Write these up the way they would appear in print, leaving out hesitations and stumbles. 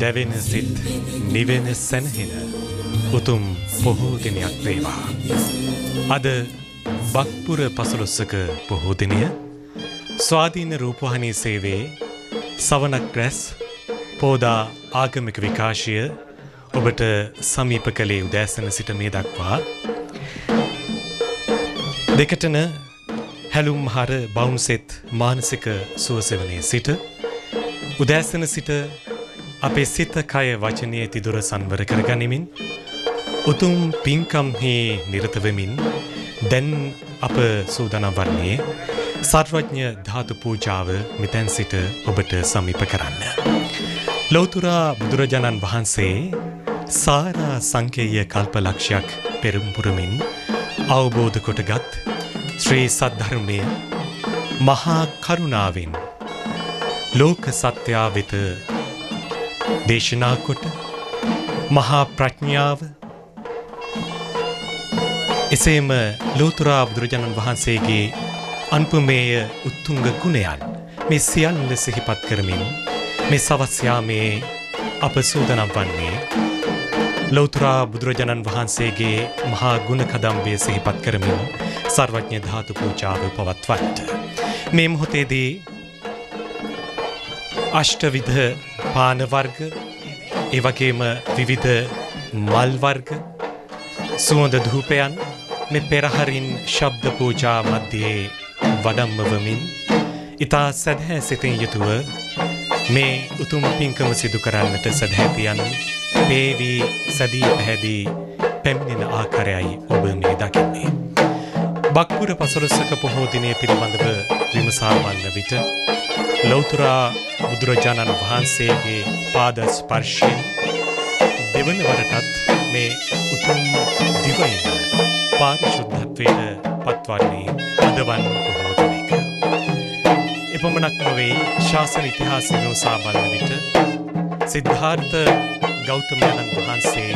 දැවෙන සිත් නිවෙන සැනහෙන උතුම් පොහෝ දිනයක් වේවා. අද බක්පුර පසළොස්වක පොහෝ දිනය ස්වාධීන රූපවාහිනී සේවයේ සවනක් රැස් පෝදා ආගමික විකාශය ඔබට සමීප කළේ උදෑසන සිට මේ දක්වා දෙකටන හැලුම් හර බවුන්සෙත් මානසික සුවසෙවනේ සිට උදෑසන සිට අපේ සිත කය වචනය තිදුර සංවර කරගනිමින් උතුම් පින්කම්හි නිරත වෙමින් දැන් අප සූදානම් වන්නේ සර්වඥ ධාතු පූජාව මෙතෙන් සිට ඔබට සමීප කරන්න. ලෞතුරා බුදුරජාණන් වහන්සේ සාරා සංකේය කල්පලක්ෂයක් පෙරම් පුරමින් අවබෝධ කොටගත් ශ්‍රී සද්ධර්මය මහා කරුණාවෙන් ලෝක සත්‍යා වෙත දේශනා කොට මහා ප්‍රඥාව එසේම ලෝතුරා බුදුරජාණන් වහන්සේගේ අනුපමේය උත්තුංග ගුණයන් මේ සියල්ල සිහිපත් කරමින් මේ සවස් යාමේ අප සූදානම් වන්නේ ලෞතුරා බුදුරජාණන් වහන්සේගේ මහා ගුණ කදම්බය සිහිපත් කරමින් සර්වඥ ධාතු පූජාව පවත්වන්නට. මේ මොහොතේදී අෂ්ටවිධ පාන වර්ග, ඒ වගේම විවිධ මල් වර්ග, සුවඳ ධූපයන් මේ පෙරහරින් ශබ්ද පූජා මැදේ වඩම්මවමින් ඊතා සදහැ සිතින් යුතුව මේ උතුම් පින්කම සිදු කරන්නට සදහැතියන් වේවි සදී පැහැදී පැමිණෙන ආකාරයයි ඔබ මේ දකින්නේ. බක්පුර පසළොස්වක පොහෝ දිනය පිළිබඳව විමසා බලන විට ලෞතුරා බුදුරජාණන් වහන්සේගේ පාද ස්පර්ශයෙන් දෙවන වරටත් මේ උතුම් දිවයින පාරිශුද්ධත්වයට පත්වන්නේ අදවන් පොහෝ දිනයක. එපමණක් නොවේ ශාසන ඉතිහාසය විමසා බලන විට සිද්ධාර්ථ ගෞතමයන්න් වහන්සේ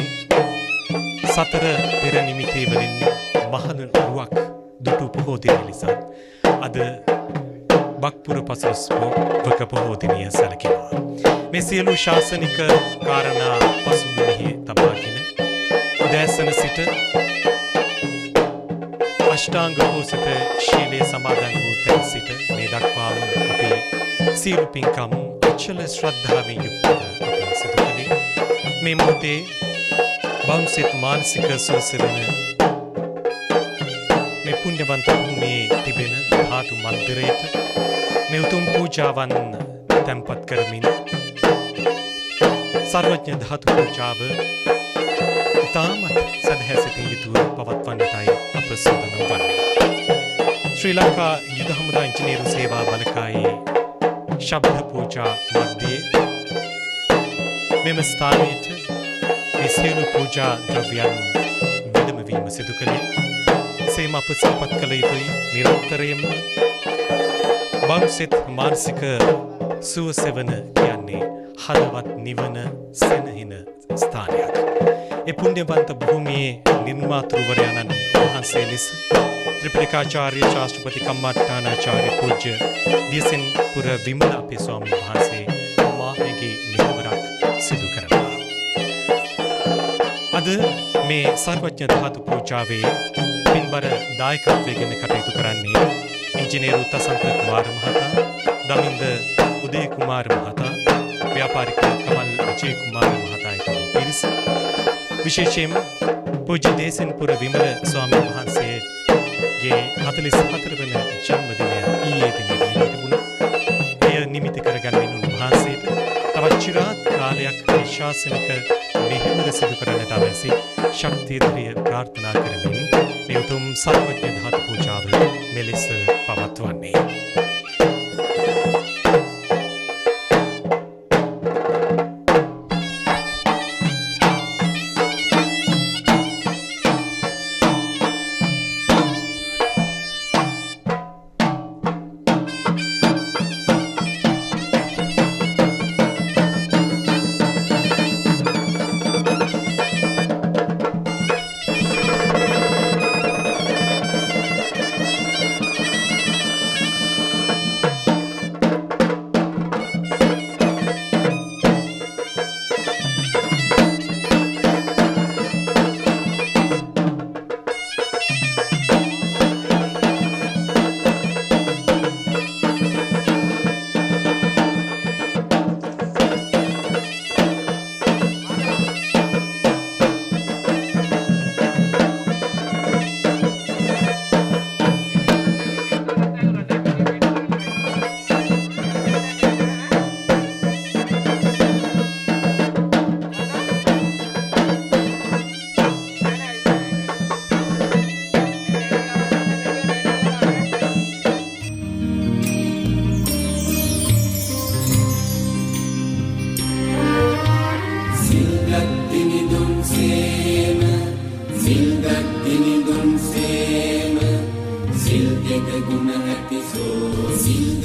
සතර පෙර නිමිති වලින් මහන රුවක් දුටු පොහෝ දිනය ලෙස අද බක්පුර පසළොස්වක පොහෝ දිනය සැලකෙනවා. මේ සියලු ශාසනික කාරණා පසුබිමෙහි තබාගෙන උදෑසන සිට අෂ්ටාංග පෝසත ශීලයේ සමාදන් වූ තැන් සිට මේ දක්වාම අපේ සියලු පින්කම් අචල ශ්‍රද්ධාවෙන් යුක්තව අප සිදු කළේ. මේ මොහොතේ බවුන්සෙත් මානසික සුවසෙවන මේ පුණ්‍යවන්ත භූමියේ තිබෙන ධාතු මන්දිරයට මේ උතුම් පූජාවන් තැන්පත් කරමින් සර්වඥ ධාතු පූජාව ඉතාමත් සදහැසිතින් යුතුව පවත්වන්නටයි අප සූදානම් වන්නේ. ශ්‍රී ලංකා යුද හමුදා ඉංජිනේරු සේවා බලකායේ ශබ්ද පූජා මැදේ මෙම ස්ථානයට මේ සියලු පූජා ද්‍රව්‍යයන් විදමවීම සිදු කළේ. එසේම අප සිහිපත් කළ යුතුයි නිරන්තරයෙන්ම බවුන්සෙත් මානසික සුවසෙවන කියන්නේ හදවත් නිවන සෙනහින ස්ථානයක්. ඒ පුණ්‍යවන්ත භූමියේ නිර්මාතෘවරයාණන් වහන්සේ ලෙස ත්‍රිපිටකාචාර්ය ශාස්ත්‍රපති කම්මට්ටානාචාර්ය පූජ්‍ය දියසෙන්පුර විමල අපේ ස්වාමීන් වහන්සේ මාහිගේ නිරවරක් සිදු කරනවා. අද මේ සර්වඥ ධාතු පූජාවේ පින්බර දායකත්වයෙන් කටයුතු කරන්නේ ඉංජිනේරු තසන්ත කුමාර මහතා, දමින්ද උදේ කුමාර මහතා, ව්‍යාපාරික කමල් විජේ කුමාර මහතා ඇතුළු පිරිස. විශේෂයෙන්ම පූජ්‍ය දේසෙන්පුර විමල ස්වාමීන් වහන්සේගේ 44 වන ජන්මදිනය ඊයේ දිනේදී තිබුණා. එය නිමිති කරගන්න උන්වහන්සේට තවත් චිරාත් කාලයක් ශාසනික මෙහෙවර සිදු කරන්නට අවශ්‍ය ශක්තිය ධෛර්යය ප්‍රාර්ථනා කරමින් මේ උතුම් සර්වඥ ධාතු පූජාව මෙලෙස පවත්වන්නේ.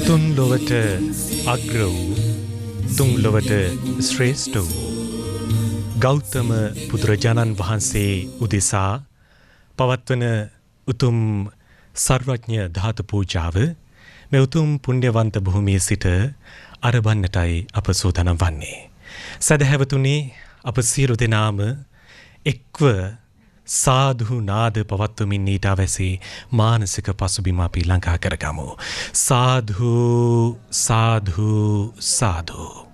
තුන් ලොවට අග්‍ර වූ තුන් ලොවට ශ්‍රේෂ්ඨ වූ ගෞතම බුදුරජාණන් වහන්සේ උදෙසා පවත්වන උතුම් සර්වඥ ධාතු පූජාව මේ උතුම් පුණ්‍යවන්ත භූමියේ සිට අරබන්නටයි අප සූදානම් වන්නේ. සදහැවතුනි, අප සියලු දෙනාම එක්ව සාධු නාද පවත්වමින් ඊට අවැසි මානසික පසුබිම අපි ලංකා කරගමු. සාධු සාධු සාධු.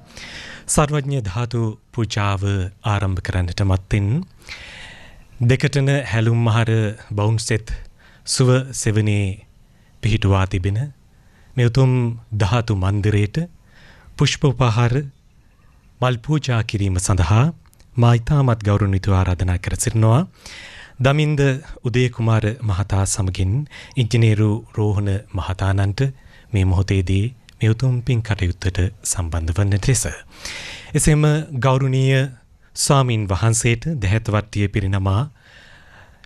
සර්වඥ ධාතු පූජාව ආරම්භ කරන්නට මත්තෙන් දෙකටන හැලුම් මහර බවුන්සෙත් සුව සෙවනේ පිහිටුවා තිබෙන මේ උතුම් ධාතු මන්දිරයට පුෂ්ප උපහාර මල් පූජා කිරීම සඳහා මා ඉතාමත් ගෞරවණීයව ආරාධනා කර සිටිනවා. දමින්ද උදේකුමාර මහතා සමගින් ඉංජිනේරු රෝහණ මහතානන්ට මේ මොහොතේදී මේ උතුම් පින් කටයුත්තට සම්බන්ධ වන ලෙස. එසේම ගෞරවනීය ස්වාමින් වහන්සේට දැහැත් වට්ටිය පිරිනමා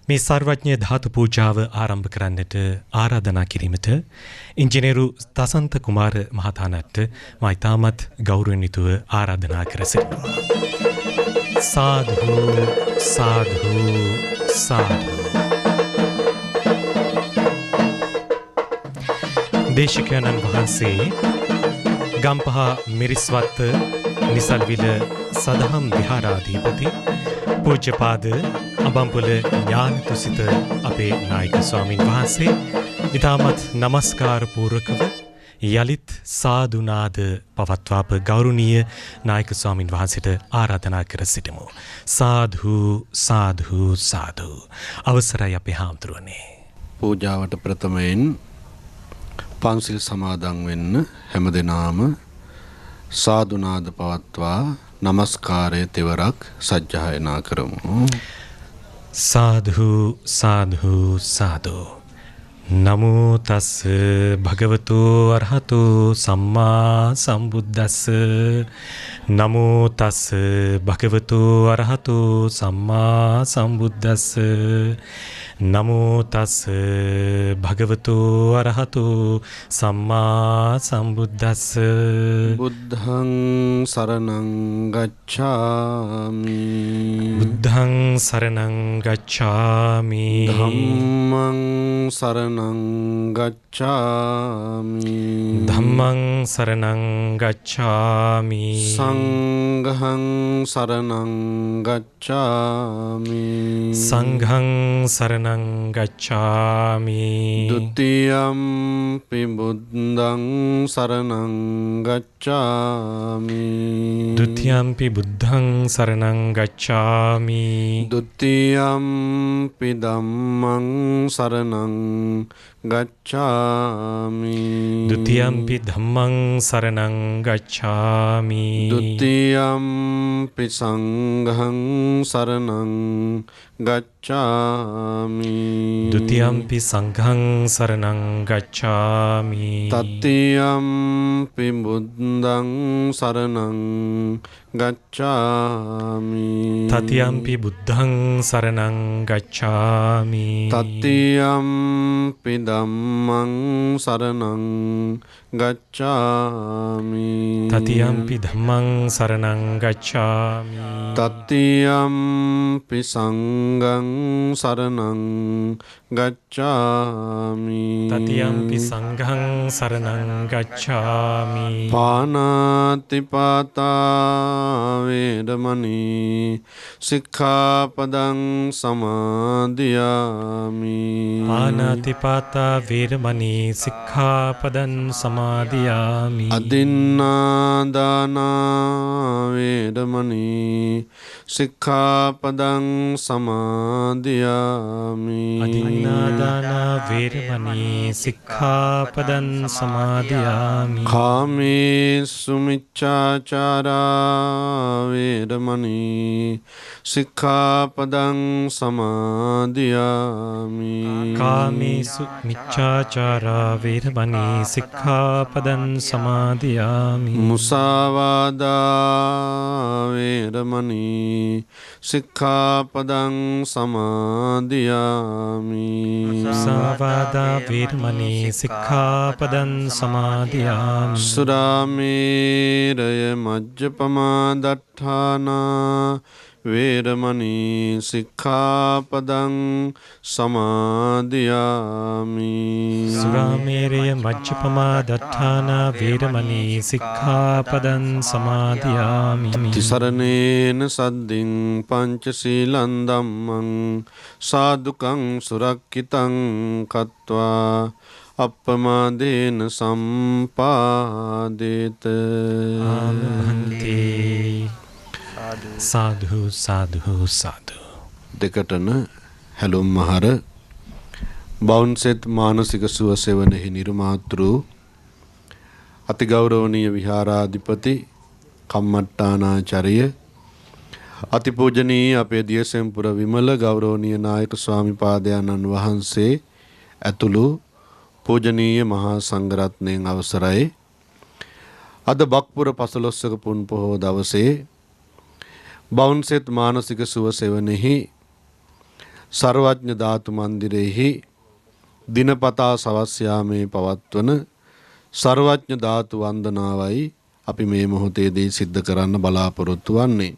මේ සර්වඥ ධාතු පූජාව ආරම්භ කරන්නට ආරාධනා කිරීමට ඉංජිනේරු තසන්ත කුමාර මහතානට මා ඉතාමත් ගෞරවණීයව ආරාධනා කර සිටිනවා. සාධු සාධු සාධු. දේශිකානන් වහන්සේ ගම්පහ මිරිස්වත්ත නිසල්විල සදහම් විහාරාධිපති පූජ්‍යපාද අබම්පොල ඥානතුසිත අපේ නායක ස්වාමින් වහන්සේ ඉතාමත් නමස්කාර පූර්වකව යලිත් සාදුනාද පවත්වාප ගෞරවනීය නායක ස්වාමින් වහන්සේට ආරාධනා කර සිටිමු. සාධු සාධු සාධු. අවසරයි අපේ හාමුදුරනේ. පූජාවට ප්‍රථමයෙන් පන්සිල් සමාදන් වෙන්න හැමදෙනාම සාදුනාද පවත්වා නමස්කාරය තෙවරක් සජ්ජායනා කරමු. සාධු සාධු සාධු. නමෝ තස් භගවතු අරහතු සම්මා සම්බුද්දස්ස. නමෝ තස් භගවතු අරහතු සම්මා සම්බුද්දස්ස. නමෝ තස් භගවතු අරහතු සම්මා සම්බුද්දස්ස. බුද්ධං සරණං ගච්ඡාමි. බුද්ධං සරණං ගච්ඡාමි. ධම්මං සරණං ගච්ඡාමි. ධම්මං සරණං ගච්ඡාමි. සංඝං සරණං ගච්ඡාමි. සංඝං සරණං ගච්ඡාමි. ဒ ුතියම්පි බුද්ධං සරණං ගච්ඡාමි. ဒ ුතියම්පි බුද්ධං සරණං ගච්ඡාමි. ဒ ුතියම්පි ධම්මං සරණං ගච්ඡාමි. ဒ ුතියම්පි ධම්මං සරණං ගච්ඡාමි. ဒ ුතියම්පි සංඝං සරණං ගච්ඡාමි. ဒ ුතියම්පි සංඝං සරණං ගච්ඡාමි. තතියම්පි බුද්ධං සරණං ගච්ඡාමි. තතියම්පි බුද්ධං සරණං ගච්ඡාමි. තතියම්පි ධම්මං සරණං ගච්ඡාමි. තතියම්පි ධම්මං සරණං ගච්ඡාමි. තතියම්පි සංඝං සරණං ගච්ඡාමි. තතියම්පි සංඝං සරණං ගච්ඡාමි. පාණාතිපාතා වේරමණී සික්ඛාපදං සමාදියාමි. පාණාතිපාතා වේරමණී සික්ඛාපදං සමාදියාමි. අදින්නාදානා වේරමණී සික්ඛාපදං සමාදියාමි. අදින්නාදානා වේරමණී සික්ඛාපදං සමාදියාමි. කාමේසු මිච්ඡාචාරා වේරමණී සික්ඛාපදං සමාදියාමි. කාමේසු මිච්ඡාචාරා වේරමණී සික්ඛාපදං සමාදියාමි. මුසාවාදා වේරමණී සික්ඛාපදං සමාදියාමි. මුසාවාදා වේරමණී සික්ඛාපදං සමාදියාමි. සුරාමේරය මජ්ජපමා දට්ඨානා වේරමණී සික්ඛාපදං සමාදියාමි. සුරාමේරය මජ්ජපමා දට්ඨානා වේරමණී සික්ඛාපදං සමාදියාමි. තිසරණේන සද්දින් පංචශීලං ධම්මං සාදුකං සුරක්ඛිතං කତ୍වා අප්පමාදේන සම්පාදේත. ආමන්ති. සාදු සාදු සාදු. දෙකටන හැලුම් මහර බවුන්සෙත් මානසික සුව සෙවණෙහි නිර්මාතෘ අතිගෞරවනීය විහාරාධිපති කම්මට්ටානාචාර්ය අතිපූජනීය අපේ දියසෙම්පුර විමල ගෞරවනීය නායක ස්වාමිපාදයන්න් වහන්සේ ඇතුළු පූජනීය මහා සංඝරත්නයන් අවසරයි. අද බක්පුර පසළොස්වක පුන් පොහෝ දවසේ බවුන්සෙත් මානසික සුව සෙවණෙහි සර්වඥ ධාතු මන්දිරෙහි දිනපතා සවස් යාමේ පවත්වන සර්වඥ ධාතු වන්දනාවයි අපි මේ මොහොතේදී සිද්ධ කරන්න බලාපොරොත්තු වෙන්නේ.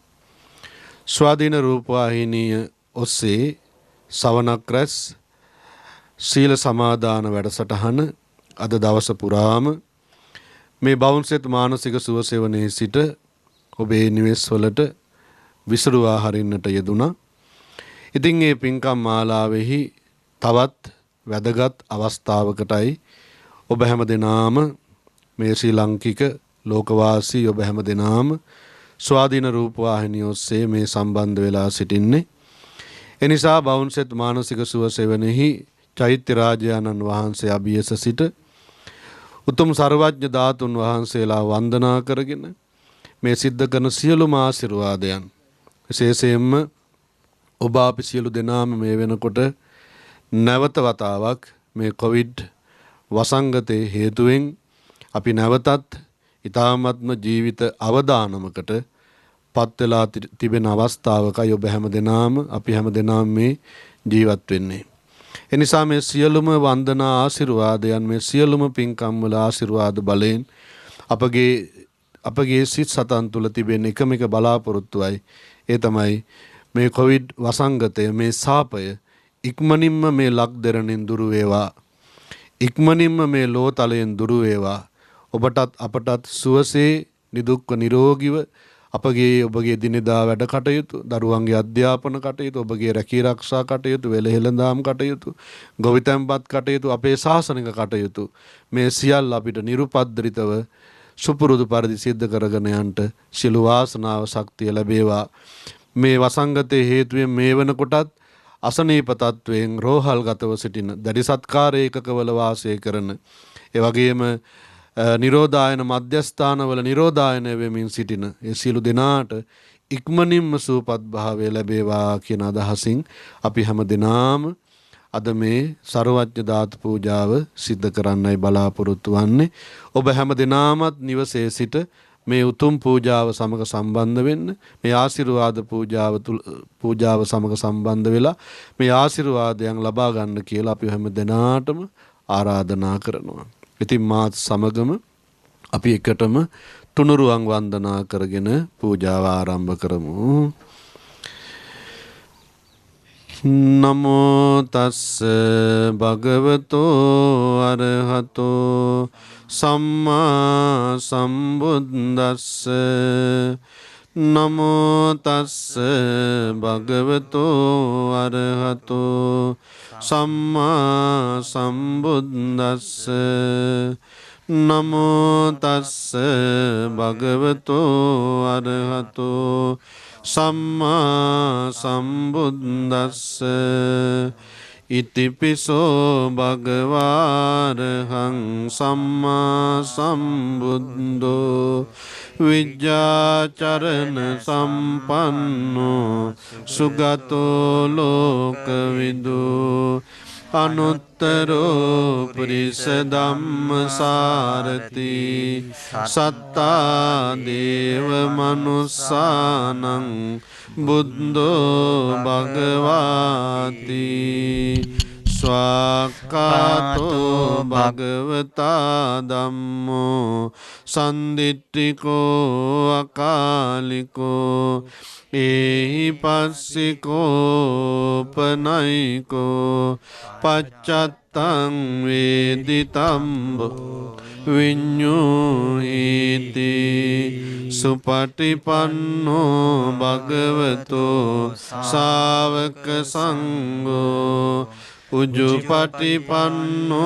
ස්වාධීන රූපවාහිනිය ඔස්සේ සවනක් රැස් සීල සමාදාන වැඩසටහන අද දවස පුරාම මේ බවුන්සෙත් මානසික සුව සෙවණෙහි සිට ඔබේ නිවෙස් වලට විසුරුවා හරින්නට යෙදුණා. ඉතින් මේ පින්කම් මාලාවෙහි තවත් වැදගත් අවස්ථාවකටයි ඔබ හැම දෙනාම මේ ශ්‍රී ලාංකික ලෝකවාසී ඔබ හැම දෙනාම ස්වාධීන රූපවාහිනිය ඔස්සේ මේ සම්බන්ධ වෙලා සිටින්නේ. එනිසා බවුන්සෙත් මානසික සුව සෙවණෙහි චෛත්‍ය රාජානන් වහන්සේ අභියස සිට උතුම් සර්වඥ ධාතුන් වහන්සේලා වන්දනා කරගෙන මේ සිද්ධ කරන සියලුම ආශිර්වාදයන් විශේෂයෙන්ම ඔබ අපි සියලු දෙනාම මේ වෙනකොට නැවත වතාවක් මේ කොවිඩ් වසංගතයේ හේතුවෙන් අපි නැවතත් ඊ타ත්ම ජීවිත අවදානමකට පත් වෙලා තිබෙන අවස්ථාවකයි ඔබ හැම දෙනාම අපි හැම දෙනාම මේ ජීවත් වෙන්නේ. එනිසා මේ සියලුම වන්දනා ආශිර්වාදයන් මේ සියලුම පින්කම් වල ආශිර්වාද බලයෙන් අපගේ සිත් සතන් තුළ තිබෙන එකම එක බලාපොරොත්තුවයි ඒ තමයි මේ කොවිඩ් වසංගතය මේ සාපය ඉක්මනින්ම මේ ලක්දරණෙන් දුරු වේවා. ඉක්මනින්ම මේ ලෝතලයෙන් දුරු වේවා. ඔබටත් අපටත් සුවසේ නිදුක්ව නිරෝගීව ඔබගේ දිනදා වැඩ කටයුතු, දරුවන්ගේ අධ්‍යාපන කටයුතු, ඔබගේ රැකී ආරක්ෂා කටයුතු, වෙළෙහෙළඳාම් කටයුතු, ගොවිතැන්පත් කටයුතු, අපේ ශාසනික කටයුතු මේ සියල්ල අපිට නිරුපද්‍රිතව සුපුරුදු පරිදි සිද්ධ කරගෙන යන්නට සිළු වාසනාව ශක්තිය ලැබේවා. මේ වසංගතයේ හේතුවෙන් මේ වෙනකොටත් අසනීප තත්වයෙන් රෝහල්ගතව සිටින දැඩි සත්කාර ඒකකවල වාසය කරන ඒ වගේම නිරෝධායන මධ්‍යස්ථානවල නිරෝධායන වෙමින් සිටින ඒ සියලු දෙනාට ඉක්මනින්ම සුවපත් භාවය ලැබේවා කියන අදහසින් අපි හැම දෙනාම අද මේ සර්වඥ ධාතු පූජාව සිද්ධ කරන්නයි බලාපොරොත්තු වෙන්නේ. ඔබ හැම දෙනාමත් නිවසේ සිට මේ උතුම් පූජාව සමග සම්බන්ධ වෙන්න, මේ ආශිර්වාද පූජාව සමග සම්බන්ධ වෙලා මේ ආශිර්වාදයන් ලබා ගන්න කියලා අපි හැම දෙනාටම ආරාධනා කරනවා. ඉතින් මාත් සමගම අපි එකටම තුනුරුවන් වන්දනා කරගෙන පූජාව ආරම්භ කරමු. නමෝ තස්ස භගවතෝ අරහතෝ සම්මා සම්බුද්දස්ස. නමෝ තස්ස භගවතෝ අරහතෝ සම්මා සම්බුද්දස්ස. නමෝ තස්ස භගවතෝ අරහතෝ සම්මා සම්බුද්දස්ස. ඉතිපිසෝ භගවාරහං සම්මා සම්බුද්ධෝ විජ්ජාචරණ සම්පන්නෝ සුගතෝ ලෝකවිදු අනුත්තරෝ පුරිස ධම්මසාරති සත්තා දේව මනුස්සානං බුද්ධෝ භගවාති ස්වාක්ඛාතෝ භගවතා ධම්මෝ සන්දිට්ඨිකෝ අකාලිකෝ ඒහි පස්සිකෝ පනයිකෝ පච්චත්තං වේදිතම්බෝ විඤ්ඤුහිති සුපටිපන්නෝ භගවතෝ ශාවක සංඝෝ උජුපටිපන්නෝ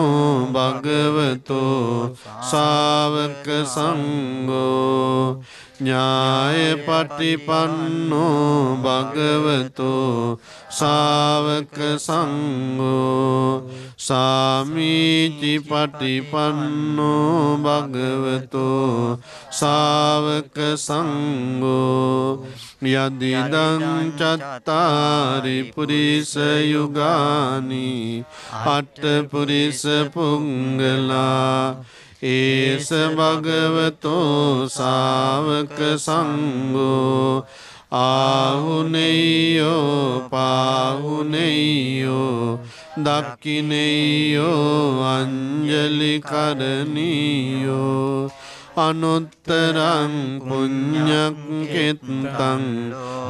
භගවතෝ ශාවක සංඝෝ ඥායපටිපන්නෝ භගවතෝ ශාවක සංඝෝ සාමීචිපටිපන්නෝ භගවතෝ ශාවක සංඝෝ යදිදං චත්තාරි පුරිස යුගානි අට්ඨ පුංගලා ඒස භගවතෝ ශාවක සංඝෝ ආහුනේයෝ පාහුනේයෝ දක්ඛිනේයෝ අංජලි කරණීයෝ අනුත්තරං පුඤ්ඤක්ඛෙත්තං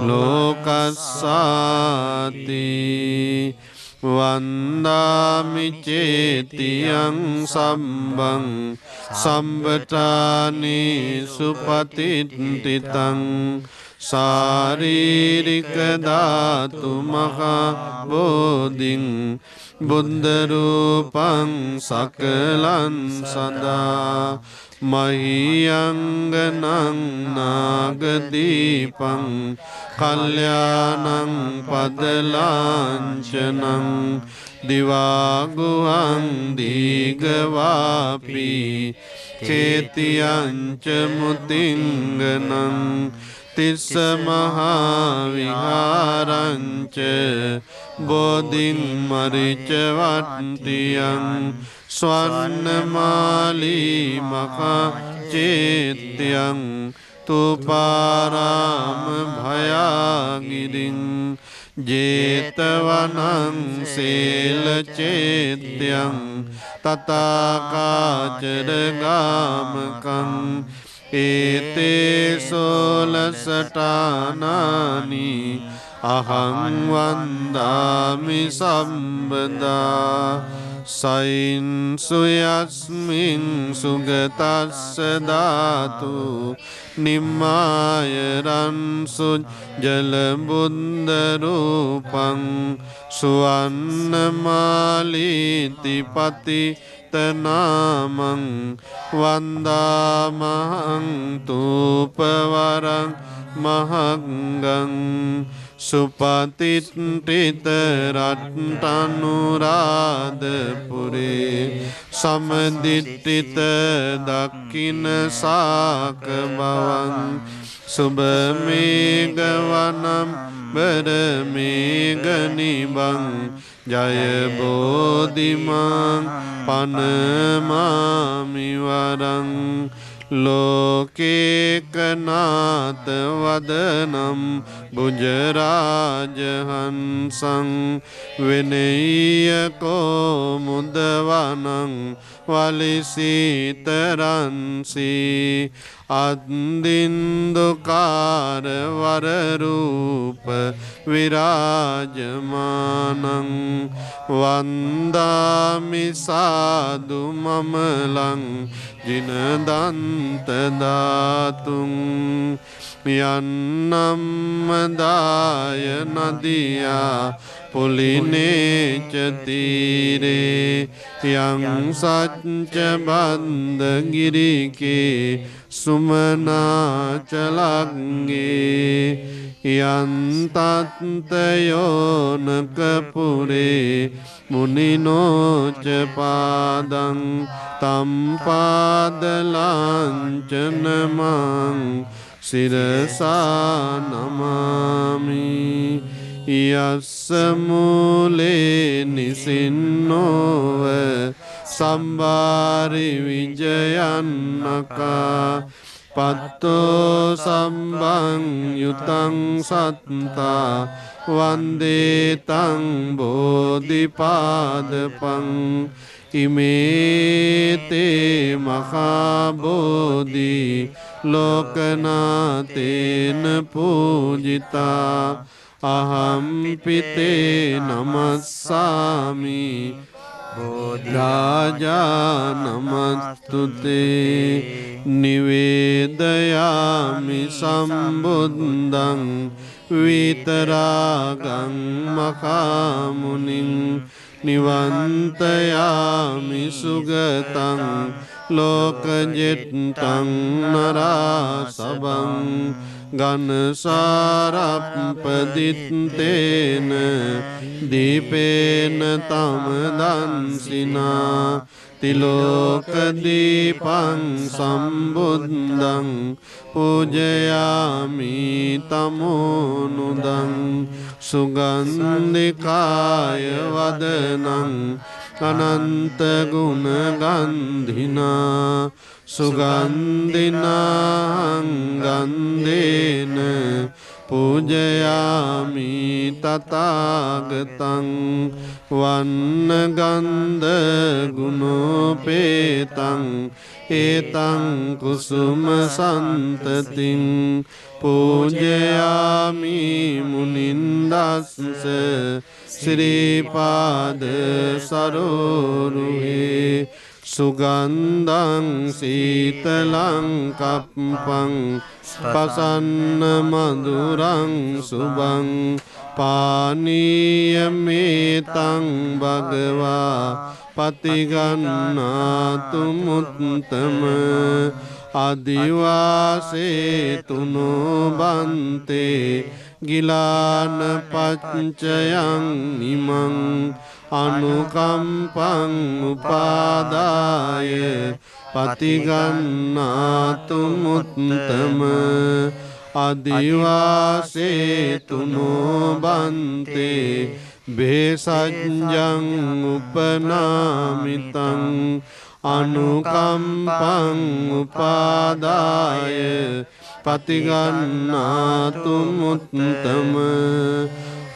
ලෝකස්සාති වන්දාමි චේතියං සම්බං සම්බතානි සුපතිට්ඨිතං ශාරීරික ධාතු මහා බෝධින් බුද්ධ රූපං සකලං සදා මහියංගනං නාගදීපං කල්යාණං පදලාංචනං දිවාගුහං දීගවාපි චේතියංච මුතිංගනං තිස්ස මහා විහාරංච බෝධින් මරිච වට්ටියං ස්වර්ණමාලී මහා චේත්‍යං තුපාරාම භයාගිරින් ජේතවනං සේල චේත්‍යං තථාකාචර ගාමකං ඒතේ සෝලසටානානි අහං වන්දාමි සම්බදා සයින් සුයස්මින් සුගතස්ස ධාතු නිම්මාය රන්සු ජල බුද්ධ රූපං සුවන්නමාලීති පතිතනාමං වන්දාමහං තූපවරං මහංගං සුපතිට්ඨිත රට්ටනුරාධපුරේ සමදිට්ඨිත දක්ඛින සාක බවං සුභමේඝවනම් බරමේඝනිබං ජය බෝධිමං පනමාමි වරං ලෝකේකනාත වදනම් බුජරාජහංසං විනේයකෝ මුදවනං වලිසීතරන්සී අද්දින්දුකාර වරරූප විරාජමානං වන්දාමි සාදු මමලං ජිනදන්ත ධාතුං යන්නම්මදාය නදියා පුලිනේච තීරේ යං සච්ච බන්ධ ගිරිකේ සුමනාචලංගේ යන්තත්තයෝනක පුරේ මුනිනෝච පාදං තම්පාදලාංචනමං සිරසා නමාමි යස්ස මූලේ නිසින්නෝව සම්බාරි විජයන්නකා පත්තෝ සම්බං යුතං සත්තා වන්දේ තං බෝධිපාදපං ඉමේතේ මහා බෝධි ලෝකනාතේන පූජිතා අහම්පිතේ නමස්සාමි රාජා නමස්තුතේ නිවේදයාමි සම්බුද්ධං විතරාගං මකාමුනින් නිවන්තයාමි සුගතං ලෝකජෙත්තං නරාසබං ගනසාරප්පදිත්තේන දීපේන තමදන්සිනා තිලෝකදීපං සම්බුද්ධං පූජයාමි තමෝනුදං සුගන්ධිකාය වදනං අනන්ත ගුණ ගන්ධිනා සුගන්ධිනාං ගන්ධේන පූජයාමි තථාගතං වන්නගන්ධ ගුණෝපේතං ඒතං කුසුම සන්තතින් පූජයාමි මුනින්දස්ස ශ්‍රීපාද සරෝරුහේ සුගන්ධං සීතලං කප්පං පසන්න මధుරං සුභං පානීයමේතං භගවා පතිගන්නාතු මුත්තම අදිවාසේතුනෝ බන්තේ ගිලාන පච්චයං නිමං අනුකම්පං උපාදාය පතිගන්නාතු මුත්තම අදිවාසේතුනෝ බන්තේ බේසජ්ජං උපනාමිතං අනුකම්පං උපාදාය පතිගන්නාතු මුත්තම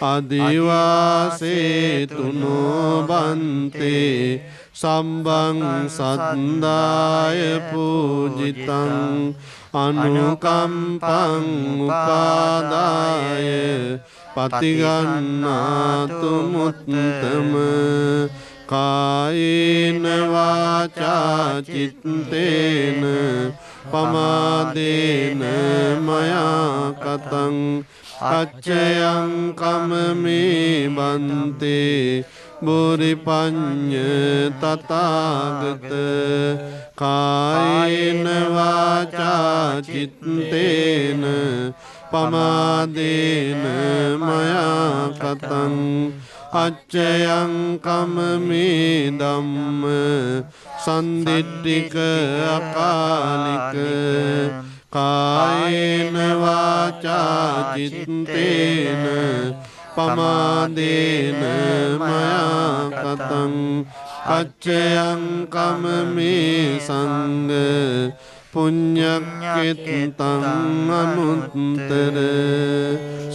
අදිවාසේතුනෝ බන්තේ සම්බං සද්දාය පූජිතං අනුකම්පං උපාදාය පතිගන්නාතු මුත්තම කායේන වාචා චිත්තේන පමාදේන මයා කතං අච්චයං කමමේ බන්තේ බුරිපඤ්ඤ තථාගත කායේන වාචා චිත්තේන පමාදේන මයා කතං අච්චයං කමමේ ධම්ම සන්දිට්ඨික අකාලික කායේන වාචා චිත්තේන පමාදේන මයා කතං අච්චයං කමමේ සංඝ පුඤ්ඤක්ඛෙත්තං අනුත්තර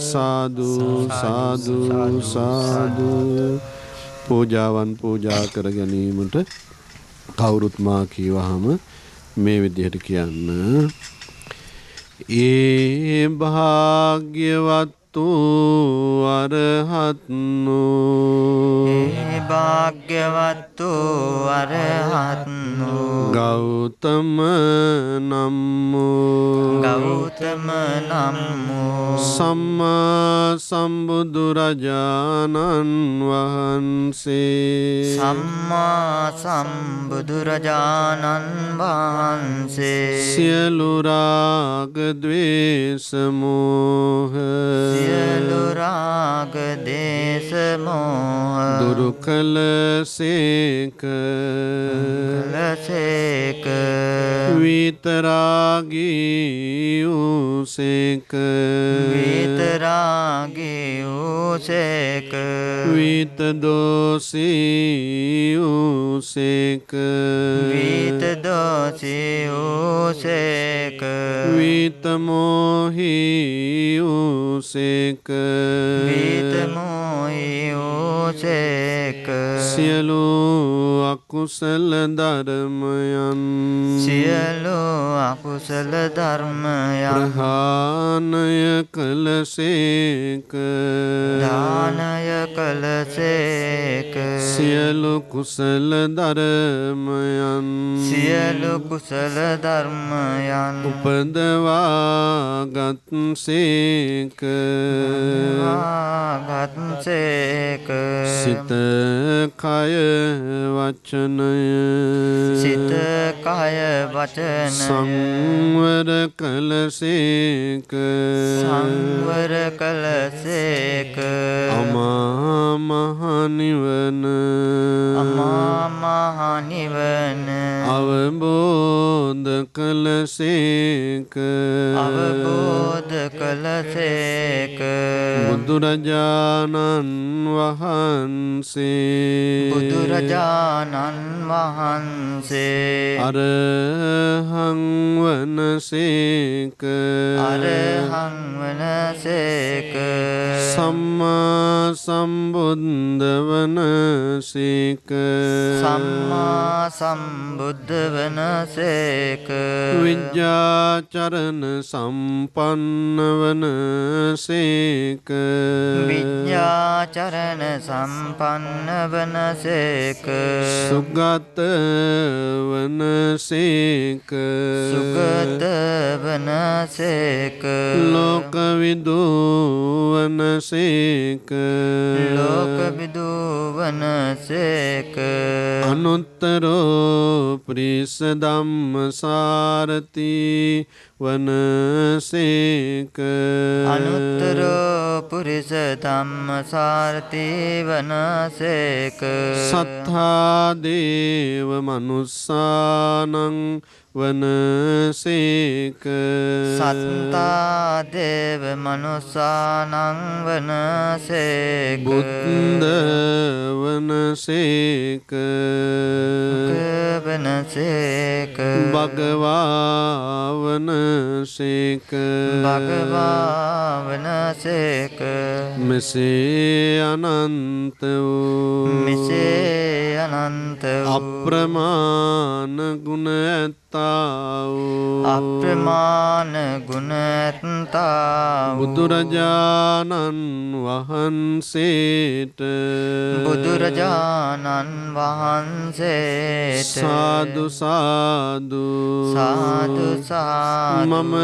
සාදු සාදු සාදු පූජාවන් පූජා කර ගැනීමට කවුරුත් මා කීවහම මේ විදිහට කියන්න ඒ භාග්‍යවත්තු අරහත්නෝ ඒ භාග්‍යවත්තු අරහත්නෝ ගෞතම නම්මෝ සම්මා සම්බුදුරජාණන් වහන්සේ සම්මා සම්බුදුරජාණන් වහන්සේ සියලු රාග ද්වේෂ මෝහ සියලු රාග දේශ මොහ දුරු කළසේක කළසේක විතරාගී වූසේක විතරාගී වූසේක විත දෝසී වූසේක විත දෝසී වූසේක විත මෝහී වූසේක විත මෝහී වූසේක සියලු අකුසල ධර්මයන් සියලු අකුසල ධර්මයන් ප්‍රහාණය කළසේක දානය කළසේක සියලු කුසල ධර්මයන් සියලු කුසල ධර්මයන් උපදවාගත්සේක ගත්සේක සිත කය වචනය සිත කය වචනය සංවර කළසේක සංවර කළසේක අමා මහ නිවන අමා මහ නිවන අවබෝධ කළසේක අවබෝධ කළසේක බුදුරජාණන් වහන්සේ බුදුරජාණන් වහන්සේ අරහං වනසේක අරහං වනසේක සම්මා සම්බුද්ධ වනසේක සම්මා සම්බුද්ධ වනසේක විද්‍යාචරණ සම්පන්න වනසේක විද්‍යාචරණ සම්පන්න වනසේක සුගත වනසේක සුගත වනසේක ලෝකවිදු වනසේක ලෝකවිදු වනසේක අනුත්තරෝ පුරිස ධම්මසාරති වනසේක අනුත්තරෝ පුරිස ධම්මසාරති වනසේක සත්තා දේව මනුස්සානං වනසේක සත්තා දේව මනුස්සානං වනසේක බුද්ධ වනසේක වනසේක භගවා වනසේක භගවා වනසේක මෙසේ අනන්ත වූ මෙසේ අනන්ත වූ අප්‍රමාණ ගුණ ඇත්තා වූ අප්‍රමාණ ගුණ ඇත්තා වූ බුදුරජාණන් වහන්සේට බුදුරජාණන් වහන්සේට සාදු සාදු සාදු සාදු මම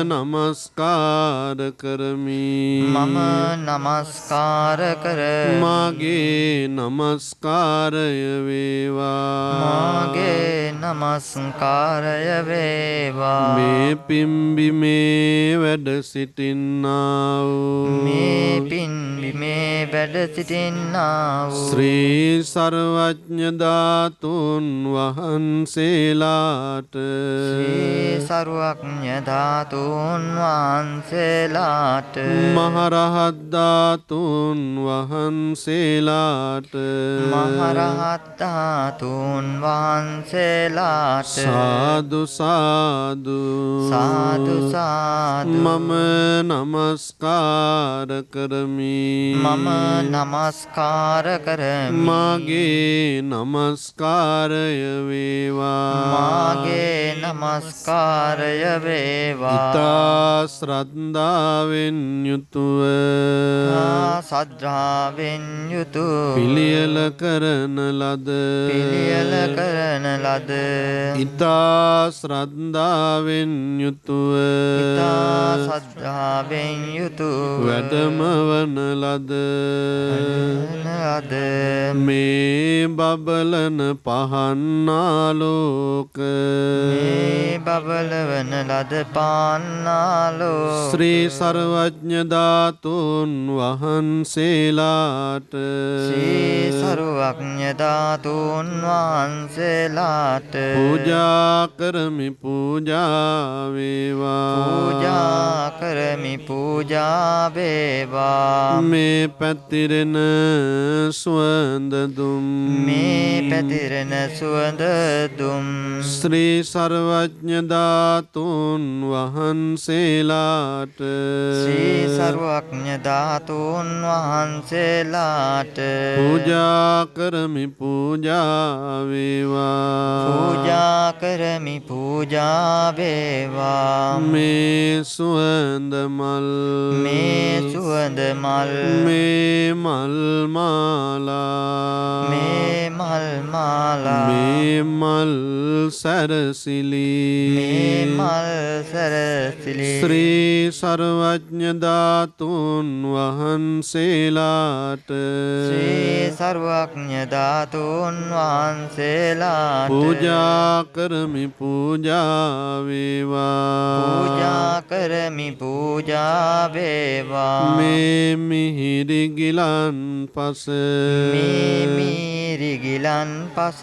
නමස්කාර කරමි මම නමස්කාර කරමි මාගේ නමස්කාරය වේවා මාගේ නමස්කාරය වේවා මේ පිම්බිමේ වැඩ සිටින්නා වූ මේ පින්බිමේ වැඩ සිටින්නා වූ ශ්‍රී සර්වඥ ධාතුන් වහන්සේලාට ශ්‍රී සර්වඥ ධාතුන් වහන්සේලාට මහරහත් ධාතුන් වහන්සේලාට මහරහත් ධාතුන් වහන්සේලාට සාදු සාදු සාදු සාදු මම නමස්කාර කරමි මම නමස්කාර කරමි මාගේ නමස්කාරය වේවා මාගේ නමස්කාරය වේවා ඉතා ශ්‍රද්ධාවෙන් යුතුව සද්ධාවෙන් යුතු පිළියෙල කරන ලද පිළියෙල කරන ලද ඉතා ශ්‍රද්ධාවෙන් යුතුව ඉතා සද්ධාවෙන් යුතු වැඩම වන ලද ලද මේ බබලන පහන්නාලෝක මේ බබලවන ලද පාන්නාලෝ ශ්‍රී සර්වඥ ධාතුන් වහන්සේලාට ශ්‍රී සරුවඥ ධාතුන් වහන්සේලා පූජා කරමි පූජා වේවා පූජා කරමි පූජා වේවා මේ පැතිරෙන සුවඳ දුම් මේ පැතිරෙන සුවඳ දුම් ශ්‍රී සර්වඥ ධාතුන් වහන්සේලාට ශ්‍රී සර්වඥ ධාතුන් වහන්සේලාට පූජා කරමි පූජා වේවා පූජා කරමි පූජා වේවා මේ සුවඳ මල් මේ සුවඳ මල් මේ මල් මාලා මේ මල් මාලා මේ මල් සරසිලි මේ මල් සරසිලි ශ්‍රී සර්වඥ ධාතුන් වහන්සේලාට ශ්‍රී සර්වඥ ධාතුන් වහන්සේලාට පූජා කරමි පූජා වේවා පූජා කරමි පූජා වේවා මේ මිහිරි ගිලන් පස මේ මිහිරි ගිලන් පස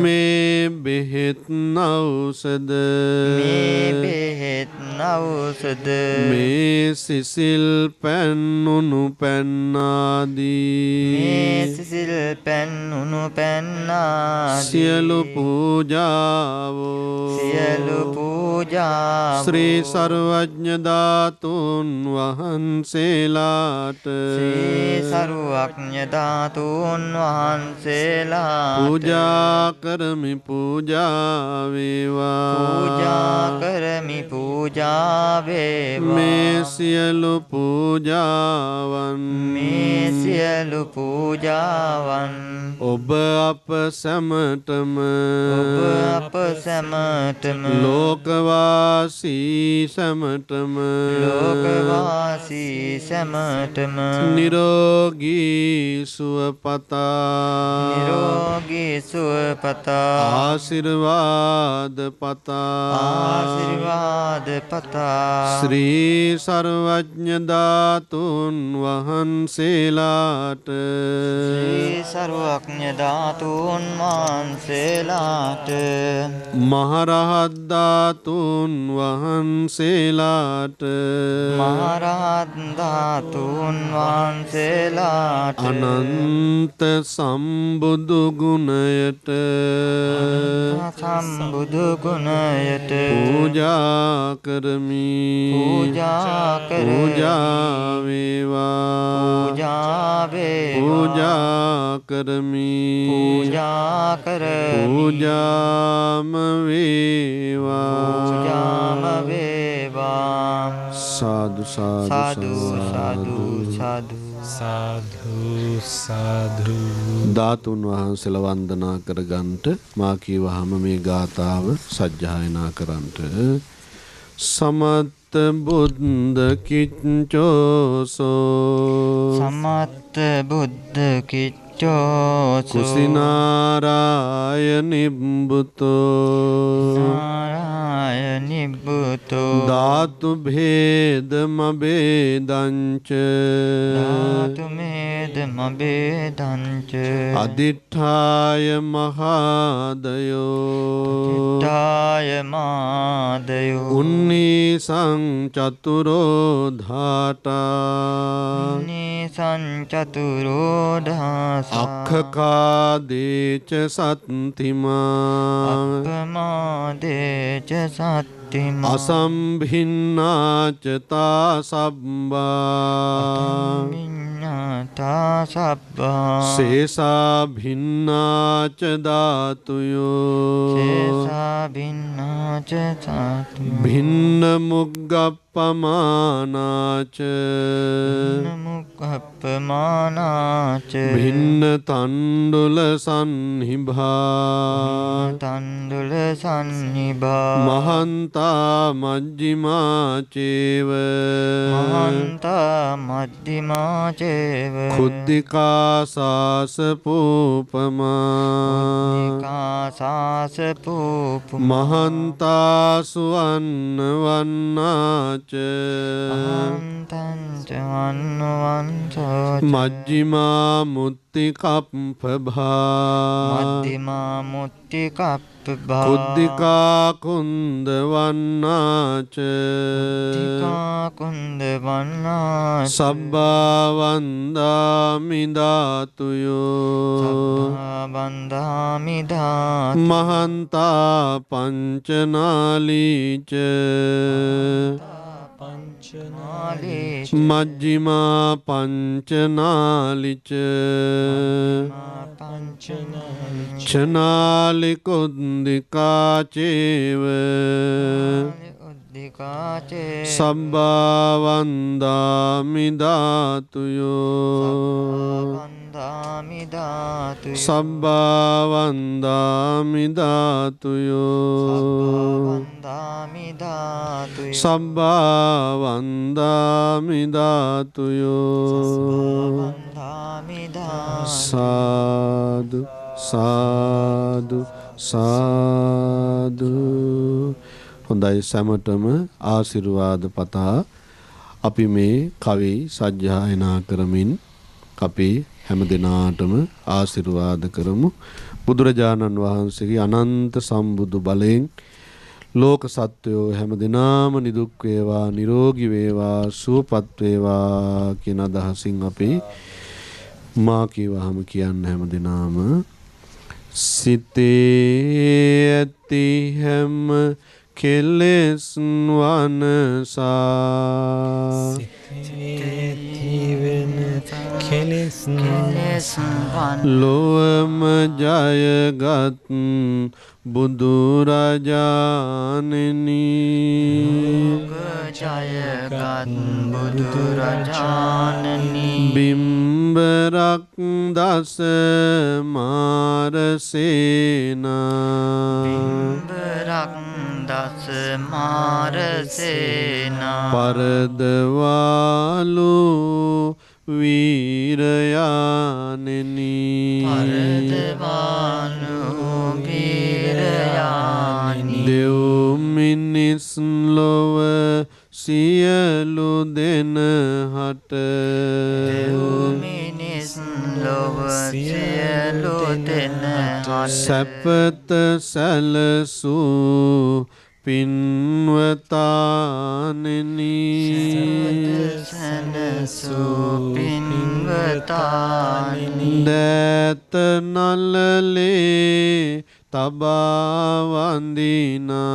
මේ බෙහෙත් නෞසද මේ බෙහෙත් නෞසද මේ සිසිල් පැන්නුණු පැන්නාදී මේ සිසිල් පැන්නුණු පැන්නාදී සියලු පූජාවෝ සියලු පූජාවෝ ශ්‍රී සර්වඥ ධාතුන් වහන්සේලාට ශ්‍රී සර්වඥ ධාතුන් වහන්සේලාට පූජා කරමි පූජා වේවා පූජා කරමි පූජා වේවා මේ සියලු පූජාවන් මේ සියලු පූජාවන් ඔබ අප සැමටම ඔබ අප සැමටම ලෝකවාසී සැමටම ලෝකවාසී සැමටම නිරෝගී සුවපතා නිරෝගී සුවපතා ආශිර්වාද පතා ආශිර්වාද පතා ශ්‍රී සර්වඥ ධාතුන් වහන්සේලාට ශ්‍රී සර්වඥ ධාතුන් වහන්සේලාට මහරහත් ධාතුන් වහන්සේලාට මහරහත් ධාතුන් වහන්සේලාට අනන්ත සම්බුදු ගුණයට සම්බුදු ගුණයට පූජා කරමි පූජා කරමි පූජා වේවා පූජා වේවා පූජා කරමි පූජා කරමි පූජාම වේවා පූජාම වේවා සාදු සාදු සාදු සාදු සාධු සාධු ධාතුන් වහන්සේලා වන්දනා කරගන්ට මා කීවහම මේ ගාථාව සජ්ජායනා කරන්ට සමත්ත බුද්ධ කිච්චෝසෝ සමත්ත බුද්ධ කිච්චෝසෝ කුසිනාරාය නිබ්බුතෝ නාරාය නිබ්බුතෝ ධාතු භේද මබේදංච ධාතු මේද මබේදංච අදිඨාය මහාදයෝ තාය මාදයෝ උන්නීසං චතුරෝ ධාතා නිසංචතුරෝ දහස අක්ඛකාදේච සත්තිමා අපමාදේච සත්තිමා අසම්භින්නාච තා සබ්බා විඤ්ඤාතා සබ්බා සේසා භින්නාච ධාතුයෝ සේසා භින්නාච සාතු භින්න මුග්ගප්පමානාච නමුක්ඛප්පමානාච භින්න තණ්ඩුල සන්නිභා තණ්ඩුල සන්නිභා මහන්තා මජ්ජිමා චේව මහන්තා මධ්‍යමා චේව කුද්ධිකා සාස පූපමා කාසාස පූපු මහන්තා සුවන්න වන්නාච අහන්තං ච වන්නවන්තෝ මජ්ජිමා මුත්ත මුත්තිකප්පභා මධ්‍යමා මුත්තිකප්පභා කුද්ධිකා කුන්ද වන්නාච කුද්ධිකා කුන්ද වන්නාච සබ්බා වන්දාමි ධාතුයෝ සබ්බා වන්දාමි ධාතු මහන්තා පංචනාලීච පංචනාලීච මජ්ජිමා පංචනාලිච පංචනාලීච චනාලි කුද්ධිකා චේව උද්ධිකාචේ සබ්බා වන්දාමි ධාතුයෝ වන්දාමි ධාතු සබ්බා වන්දාමි ධාතුයෝ වන්දාමි ධාතු සබ්බා වන්දාමි ධාතුයෝ වන්දාමි ධාතු සාදු සාදු සාදු. හොඳයි, සැමටම ආශිර්වාද පතා අපි මේ කවි සජ්ජායනා කරමින් අපි හැම දිනාටම ආශිර්වාද කරමු. බුදුරජාණන් වහන්සේගේ අනන්ත සම්බුදු බලයෙන් ලෝක සත්වයෝ හැම දිනාම නිදුක් වේවා, නිරෝගී වේවා, සුවපත් වේවා කියන අදහසින් අපි මා කියවහම කියන්න හැම දිනාම සිතේ ඇති හැම කෙලෙස් වනසා ලොවම ජයගත් බුදුරජාණෙනි ජයගත් බුදුරජාණනි බිම්බරක් දස මාරසේනා බිම්බරක් දස මාරසේනා පරදවාලු වීරයානෙනි පරදවාලු වීරයානි දෙව් මිනිස් ලොව සියලු දෙනහට දෙව් මිනිස් ලොව සියලු දෙනහට සැපත සැලසූ පින්වතානෙනි සැනසූ පින්වතානෙනි දෑත නලලේ තබා වඳිනා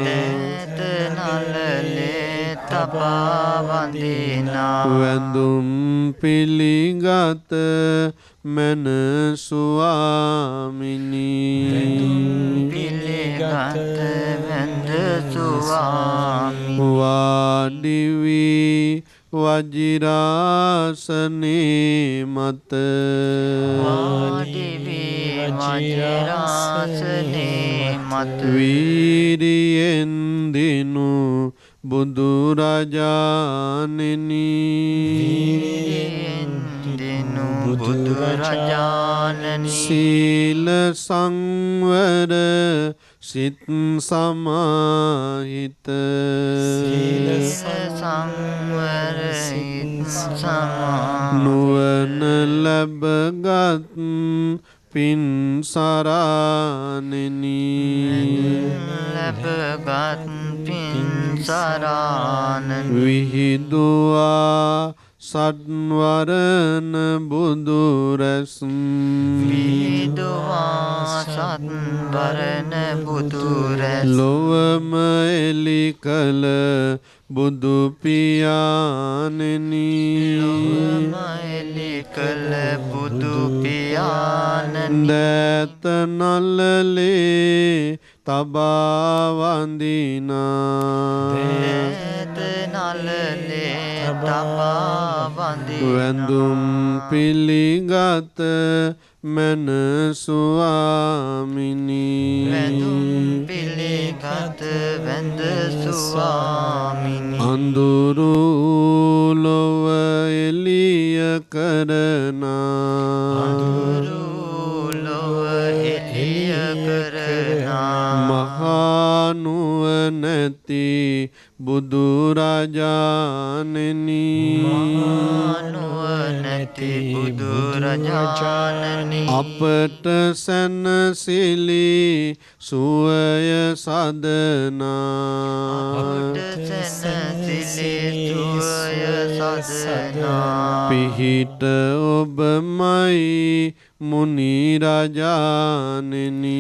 දෑත නලලේ තබා වඳිනා වැඳුම් පිළිගත මන ස්වාමිනි පිළිගත වැඳ ස්වාමි වාඩි වී වජිරාසනේ මත වාඩි වී වජිරාසනේ මත වීරියෙන් දිනු බුදුරජාණෙනි දිනු බුදුරජාණනි සීල සංවර සිත් සමාහිත සීල සංවර සිත් සමාහිත නුවණ ලැබගත් පින් සරණෙනි ලැබගත් පින් සරණනි විහිදුවා සත්වරණ බුදුරැස් විදුවා සත්වරණ බුදුරැස් ලොවම එලි කළ බුදු පියාණෙනි ලොවම එලි කළ බුදු පියාණනි දෑත නලලේ තබා වඳිනා දෑත නලලේ තබා වඳිනා වැඳුම් පිළිගත මන ස්වාමිනි වැඳුම් පිළිගත වැඳ ස්වාමිනි අඳුරු ලොව එළිය කරනා අඳුරු ලොව එළිය කරනා මහා නුවණ නැති බුදුරජාණනි නුවණැති බුදුරජාණනි අපට සැනසිලි සුවය සදනා පිහිට ඔබමයි මුනි රජාණනි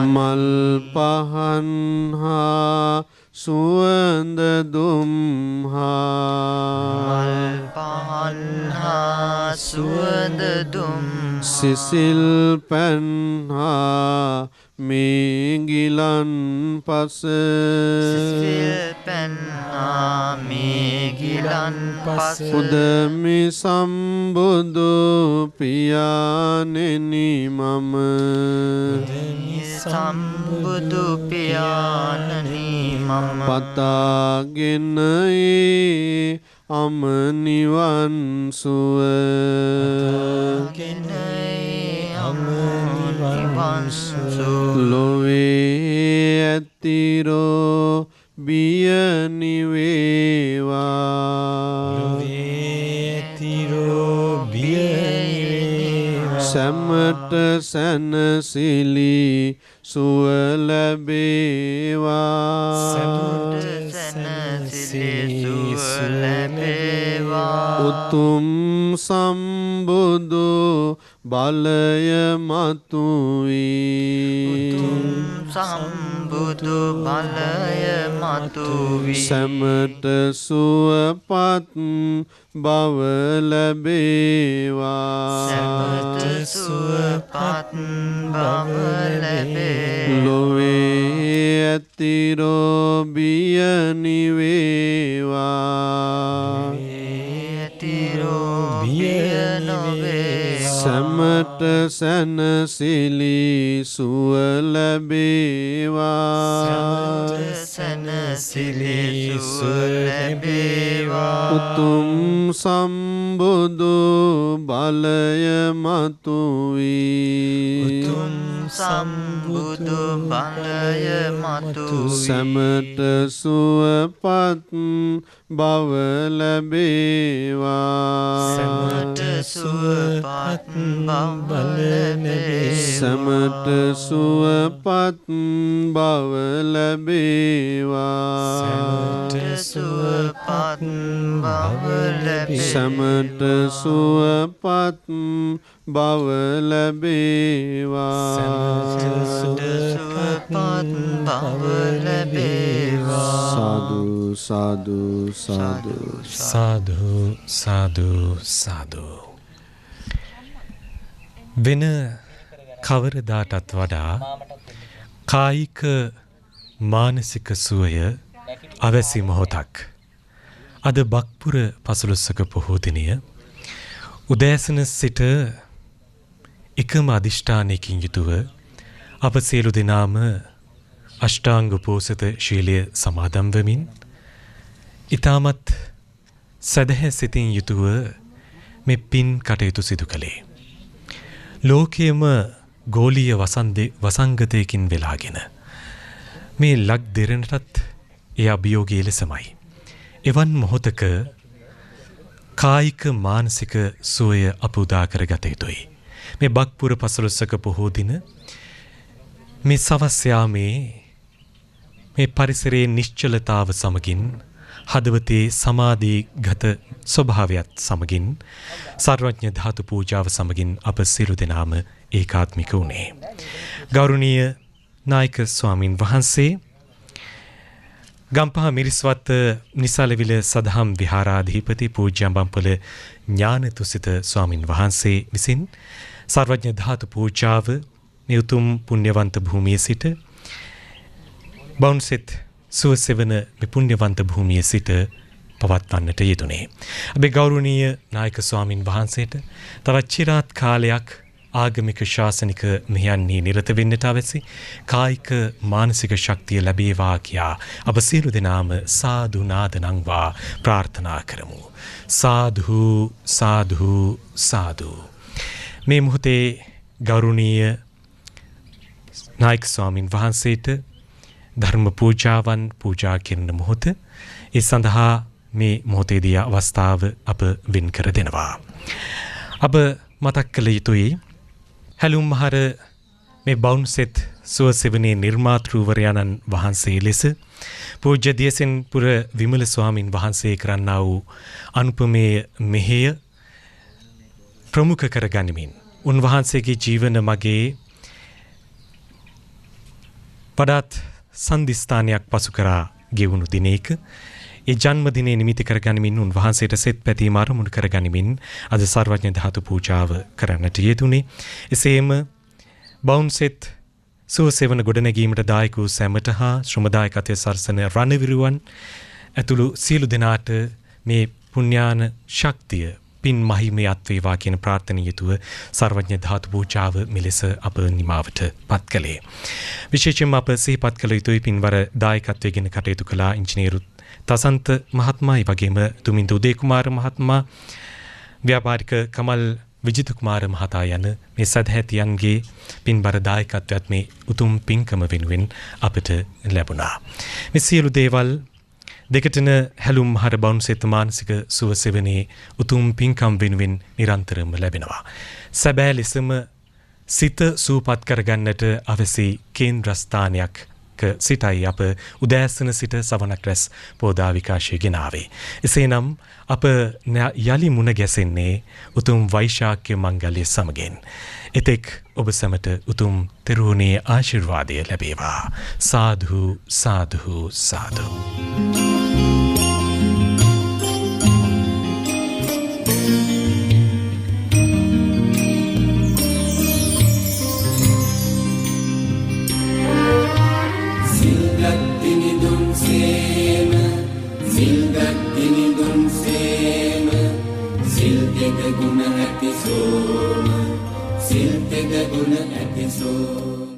මල් පහන් හා සුවඳ දුම් සිසිල් පැන් හා මේ ගිලන් පස උදමි සම්බුදු පියාණෙනි මම පතාගෙන අම නිවන් සුව ලොවේ ඇතිරෝ බිය නිවේවා සැමට සැනසිලි සුව ලැබේවා උතුම් සම්බුදු බලය මතුවී සැමට සුවපත් බව ලැබේවා ලොවේ ඇතිරෝ බිය නිවේවා සැමට සැනසිලි සුව ලැබේවා උතුම් සම්බුදු බලය මතුවී සැමට සුවපත් බව ලැබේවා සැමට සුවපත් බව ලැබේවා සැමට සුවපත් බව ලැබේවා සාදු සාදු සාදු සාදු සාදු සාදු වෙන කවරදාටත් වඩා කායික මානසික සුවය අවැසි මොහොතක් අද බක්පුර පසළොස්වක පොහෝ දිනය උදෑසන සිට එකම අධිෂ්ඨානයකින් යුතුව අප සියලු දෙනාම අෂ්ටාංග උපෝසත ශීලය සමාදන් වෙමින් ඊටමත් සදහැ සිතින් යුතුව මේ පින් කටයුතු සිදු කළේ. ලෝකයේම ගෝලීය වසංගතයකින් වෙලාගෙන මේ ලක් දෙරණටත් ඒ අභියෝගය ලෙසමයි. එවන් මොහොතක කායික මානසික සුවය අප උදා කරගත යුතුයි. මේ බක්පුර පසළොස්වක පොහෝ දින මේ සවස් යාමේ මේ පරිසරයේ නිශ්චලතාව සමගින් හදවතේ සමාධිගත ස්වභාවයත් සමගින් සර්වඥ ධාතු පූජාව සමගින් අප සියලු දෙනාම ඒකාත්මික වුණේ. ගෞරවනීය නායක ස්වාමින් වහන්සේ ගම්පහ මිරිස්වත්ත නිසලවිල සදහම් විහාරාධිපති පූජ්‍ය අඹම්පොළ ඥානතුසිත ස්වාමින් වහන්සේ විසින් සර්වඥ ධාතු පූජාව මේ උතුම් පුණ්‍යවන්ත භූමියේ සිට බවුන්සෙත් සුවසෙවන මේ පුණ්‍යවන්ත භූමියේ සිට පවත්වන්නට යෙදුනේ. අපේ ගෞරවනීය නායක ස්වාමින් වහන්සේට තවත් চিරාත් කාලයක් ආගමික ශාසනික මෙහෙයන්හි නිරත වෙන්නට අවැසි කායික මානසික ශක්තිය ලැබේවා කියා අප සියලු දෙනාම සාදු නාද නංවා ප්‍රාර්ථනා කරමු. සාදු සාදු සාදු. මේ මොහොතේ ගෞරවනීය නායක ස්වාමින් වහන්සේට ධර්ම පූජාවන් පූජා කරන මොහොත ඒ සඳහා මේ මොහොතේදී අවස්ථාව අප වෙන් කර දෙනවා. අප මතක් කළ යුතුයි හැලුම් මහර මේ බවුන්සෙත් සුවසෙවනේ නිර්මාතෘවරයාණන් වහන්සේ ලෙස පූජ්‍ය දියසෙන්පුර විමල ස්වාමින් වහන්සේ කරන්නා වූ අනුපමේය මෙහෙය ප්‍රමුඛ කරගනිමින් උන්වහන්සේගේ ජීවන මගේ වඩාත් සන්දිස්ථානයක් පසු කරා ගෙවුණු දිනයක ඒ ජන්මදිනය නිමිති කරගනිමින් උන්වහන්සේට සෙත් පැතීම අරමුණු කරගනිමින් අද සර්වඥ ධාතු පූජාව කරන්නට යෙදුනේ. එසේම බවුන්සෙත් සුවසෙවන ගොඩනැගීමට දායක වූ සැමට හා ශ්‍රමදායකත්වය සරසන රණවිරුවන් ඇතුළු සියලු දෙනාට මේ පුණ්‍යාන ශක්තිය පින් මහිමයත් වේවා කියන ප්‍රාර්ථනීයතුව සර්වඥ ධාතු පූජාව මෙලෙස අප නිමාවට පත් කළේ. විශේෂයෙන්ම අප සිහිපත් කළ යුතුයි පින්වර දායකත්වයෙන් කටයුතු කළ ඉංජිනේරු තසන්ත මහත්මයා, ඒ වගේම දුමින්ද උදේ කුමාර මහත්මයා, ව්‍යාපාරික කමල් විජිත කුමාර මහතා යන මේ සදහැතියන්ගේ පින්බර දායකත්වයත් මේ උතුම් පින්කම වෙනුවෙන් අපට ලැබුණා. මේ සියලු දේවල් දෙකටන හැලුම් මහර බවුන්සෙත් මානසික සුවසෙවනේ උතුම් පින්කම් වෙනුවෙන් නිරන්තරම ලැබෙනවා. සැබෑ ලෙසම සිත සූපත් කරගන්නට අවසි කේන්ද්‍රස්ථානයක් සිටයි අප උදෑසන සිට සවනක් රැස් පෝදා විකාශය ගෙනාවේ. එසේනම් අප යලි මුණ ගැසෙන්නේ උතුම් වෛශාඛ්‍ය මංගල්‍ය සමගෙන්. එතෙක් ඔබ සැමට උතුම් තෙරුවනේ ආශිර්වාදය ලැබේවා. සාදු සාදු සාදු. Guna episode,